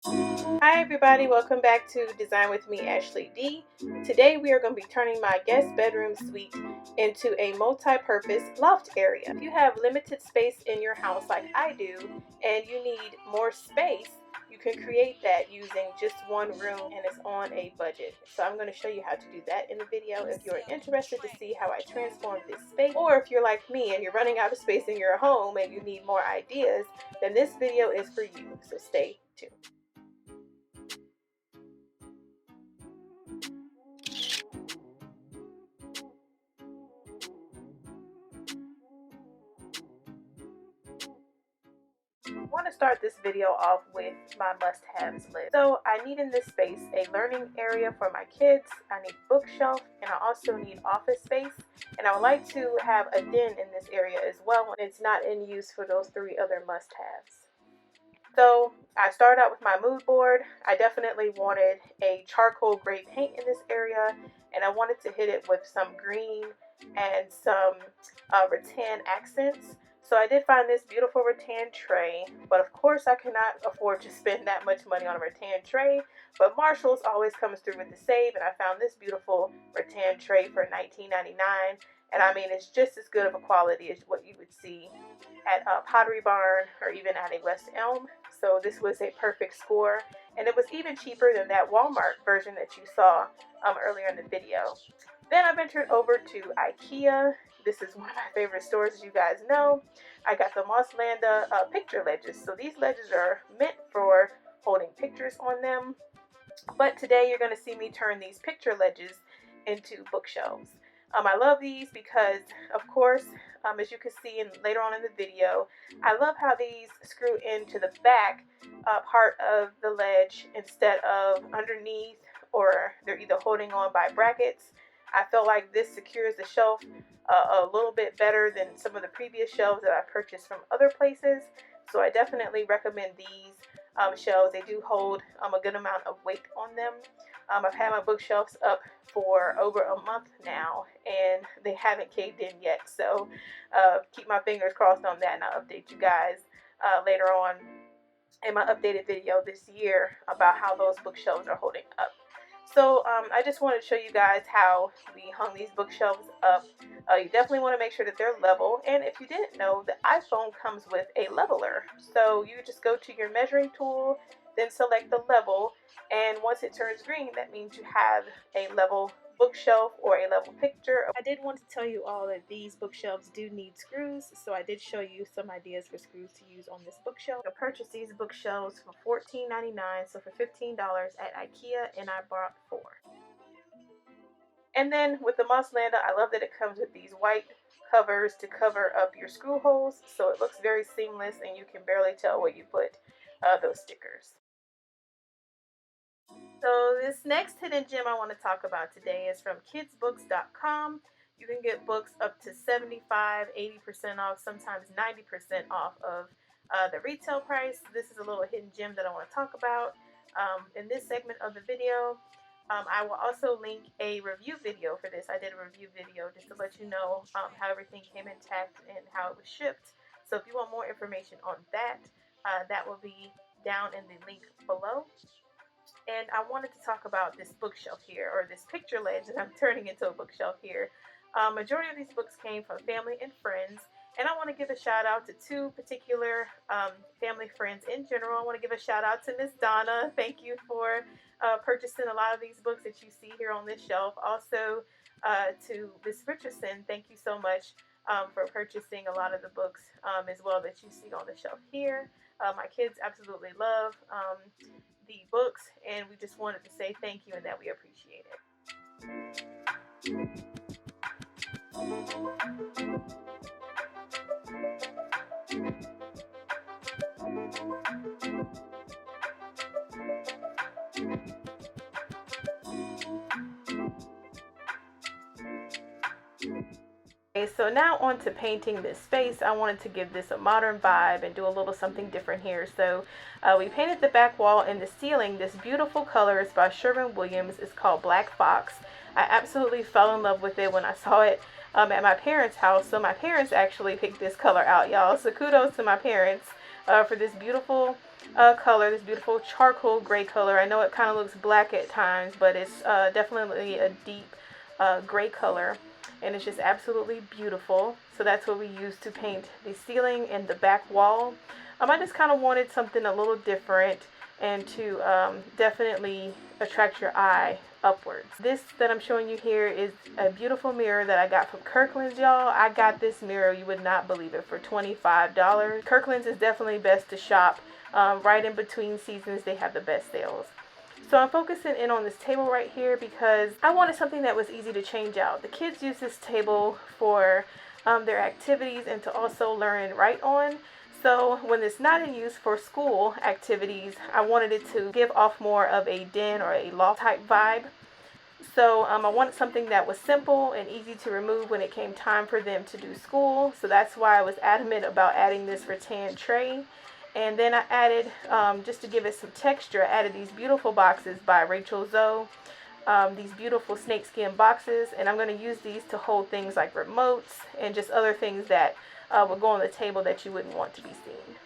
Hi everybody, welcome back to Design with me, Ashley D. Today we are going to be turning my guest bedroom suite into a multi-purpose loft area. If you have limited space in your house like I do and you need more space, you can create that using just one room and it's on a budget. So I'm going to show you how to do that in the video. If you're interested to see how I transform this space, or if you're like me and you're running out of space in your home and you need more ideas, then this video is for you. So stay tuned. I want to start this video off with my must-haves list. So I need in this space a learning area for my kids, I need bookshelf, and I also need office space. And I would like to have a den in this area as well when it's not in use for those three other must-haves. So I started out with my mood board. I definitely wanted a charcoal gray paint in this area, and I wanted to hit it with some green and some rattan accents. So I did find this beautiful rattan tray, but of course I cannot afford to spend that much money on a rattan tray, but Marshall's always comes through with the save, and I found this beautiful rattan tray for $19.99, and I mean it's just as good of a quality as what you would see at a Pottery Barn or even at a West Elm. So this was a perfect score, and it was even cheaper than that Walmart version that you saw earlier in the video. Then I ventured over to Ikea. This is one of my favorite stores, as you guys know. I got the Mosslanda picture ledges. So these ledges are meant for holding pictures on them. But today you're going to see me turn these picture ledges into bookshelves. I love these because, of course, as you can see later on in the video, I love how these screw into the back part of the ledge instead of underneath, or they're either holding on by brackets. I feel like this secures the shelf a little bit better than some of the previous shelves that I purchased from other places. So I definitely recommend these shelves. They do hold a good amount of weight on them. I've had my bookshelves up for over a month now and they haven't caved in yet. So keep my fingers crossed on that, and I'll update you guys later on in my updated video this year about how those bookshelves are holding up. So I just wanted to show you guys how we hung these bookshelves up. You definitely want to make sure that they're level, and if you didn't know, the iPhone comes with a leveler. So you just go to your measuring tool, then select the level, and once it turns green, that means you have a level bookshelf or a level picture. I did want to tell you all that these bookshelves do need screws, so I did show you some ideas for screws to use on this bookshelf. I purchased these bookshelves for $14.99, so for $15 at Ikea, and I bought 4. And then with the Mosslanda, I love that it comes with these white covers to cover up your screw holes, so it looks very seamless and you can barely tell where you put those stickers. So this next hidden gem I want to talk about today is from kidsbooks.com. You can get books up to 75, 80% off, sometimes 90% off of the retail price. This is a little hidden gem that I want to talk about in this segment of the video. I will also link a review video for this. I did a review video just to let you know how everything came intact and how it was shipped. So if you want more information on that, that will be down in the link below. And I wanted to talk about this bookshelf here, or this picture ledge that I'm turning into a bookshelf here. Majority of these books came from family and friends, and I want to give a shout out to 2 particular family friends in general. I want to give a shout out to Miss Donna. Thank you for purchasing a lot of these books that you see here on this shelf. Also to Miss Richardson, thank you so much for purchasing a lot of the books as well that you see on the shelf here. My kids absolutely love the books, and we just wanted to say thank you and that we appreciate it. Okay, so now on to painting this space. I wanted to give this a modern vibe and do a little something different here. So we painted the back wall and the ceiling this beautiful color. It's by Sherwin-Williams. It's called Black Fox. I absolutely fell in love with it when I saw it at my parents' house. So my parents actually picked this color out, y'all. So kudos to my parents for this beautiful color, this beautiful charcoal gray color. I know it kind of looks black at times, but it's definitely a deep gray color, and it's just absolutely beautiful. So that's what we use to paint the ceiling and the back wall. I just kind of wanted something a little different and to definitely attract your eye upwards. This that I'm showing you here is a beautiful mirror that I got from Kirkland's, y'all. I got this mirror, you would not believe it, for $25. Kirkland's is definitely best to shop right in between seasons. They have the best sales. So I'm focusing in on this table right here because I wanted something that was easy to change out. The kids use this table for their activities and to also learn and write on. So when it's not in use for school activities, I wanted it to give off more of a den or a loft type vibe. So I wanted something that was simple and easy to remove when it came time for them to do school. So that's why I was adamant about adding this rattan tray. And then I added, just to give it some texture, I added these beautiful boxes by Rachel Zoe. These beautiful snakeskin boxes, and I'm going to use these to hold things like remotes and just other things that would go on the table that you wouldn't want to be seen.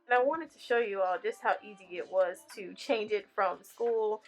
And I wanted to show you all just how easy it was to change it from school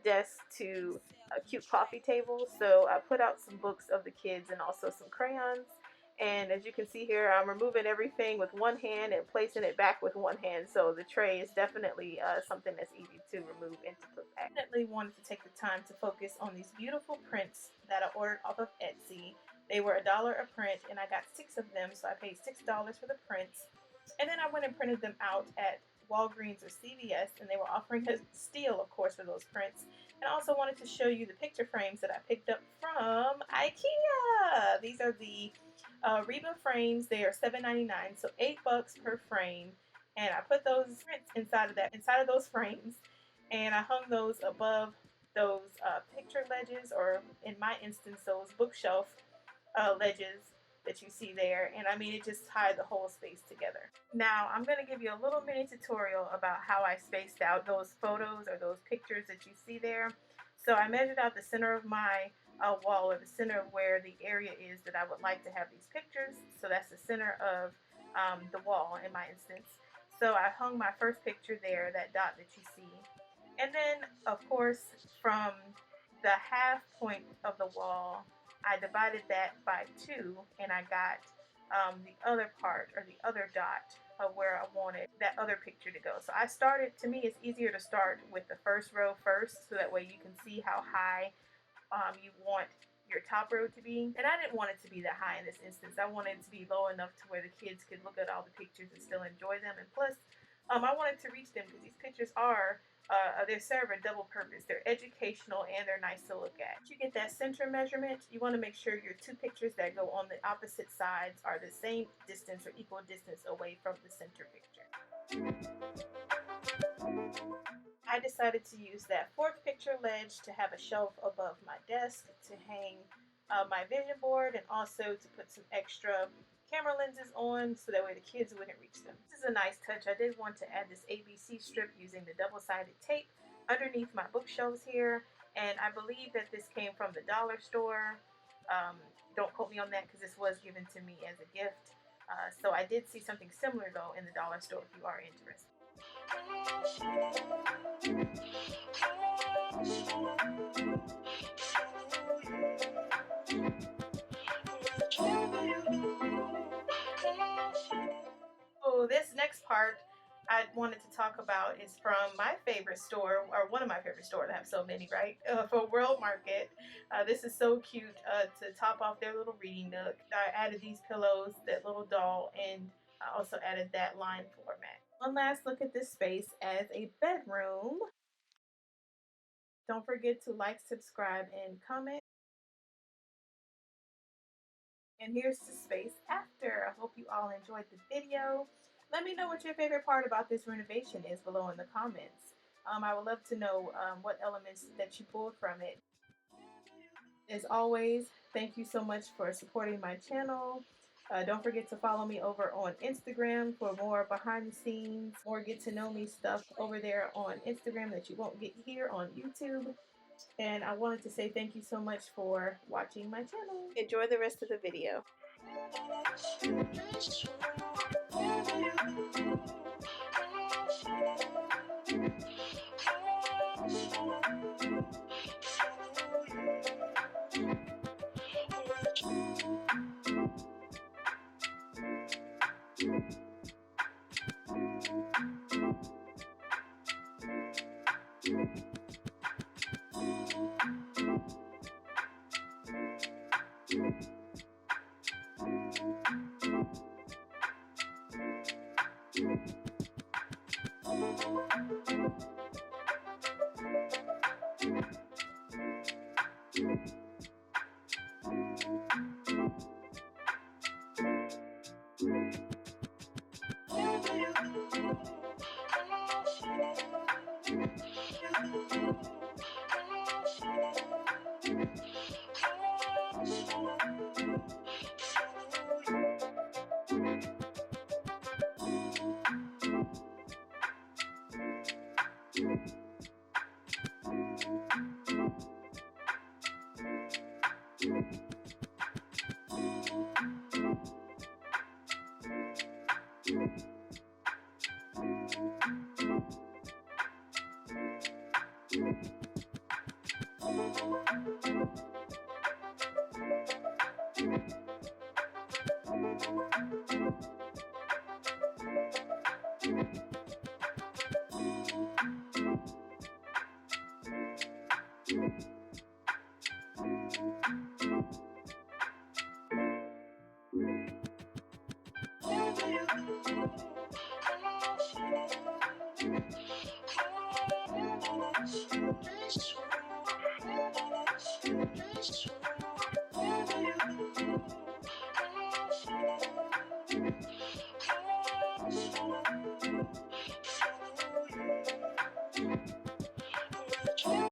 desk to a cute coffee table. So I put out some books of the kids and also some crayons. And as you can see here, I'm removing everything with one hand and placing it back with one hand. So the tray is definitely something that's easy to remove and to put back. I definitely wanted to take the time to focus on these beautiful prints that I ordered off of Etsy. They were $1 a print, and I got 6 of them, so I paid $6 for the prints. And then I went and printed them out at Walgreens or CVS, and they were offering a steal, of course, for those prints. And I also wanted to show you the picture frames that I picked up from Ikea. These are the Ribba frames. They are $7.99, so $8 per frame. And I put those prints inside of those frames, and I hung those above those picture ledges, or in my instance, those bookshelf ledges that you see there, and I mean, it just tied the whole space together. Now I'm going to give you a little mini tutorial about how I spaced out those photos or those pictures that you see there. So I measured out the center of my wall, or the center of where the area is that I would like to have these pictures. So that's the center of the wall in my instance. So I hung my first picture there, that dot that you see. And then, of course, from the half point of the wall, I divided that by 2, and I got the other part, or the other dot, of where I wanted that other picture to go. So I started, to me, it's easier to start with the first row first, so that way you can see how high you want your top row to be. And I didn't want it to be that high in this instance. I wanted it to be low enough to where the kids could look at all the pictures and still enjoy them. And plus, I wanted to reach them, because these pictures are they serve a double purpose. They're educational and they're nice to look at. Once you get that center measurement, you want to make sure your 2 pictures that go on the opposite sides are the same distance or equal distance away from the center picture. I decided to use that 4th picture ledge to have a shelf above my desk to hang my vision board, and also to put some extra camera lenses on so that way the kids wouldn't reach them. This is a nice touch. I did want to add this ABC strip using the double-sided tape underneath my bookshelves here, and I believe that this came from the dollar store. Don't quote me on that, because this was given to me as a gift. So I did see something similar though in the dollar store if you are interested. So this next part I wanted to talk about is from my favorite store, or one of my favorite stores. I have so many, right? For World Market. This is so cute to top off their little reading nook. I added these pillows, that little doll, and I also added that lined floor mat. One last look at this space as a bedroom. Don't forget to like, subscribe, and comment. And here's the space after. I hope you all enjoyed the video. Let me know what your favorite part about this renovation is below in the comments. I would love to know what elements that you pulled from it. As always, thank you so much for supporting my channel. Don't forget to follow me over on Instagram for more behind the scenes, more get to know me stuff over there on Instagram that you won't get here on YouTube. And I wanted to say thank you so much for watching my channel. Enjoy the rest of the video.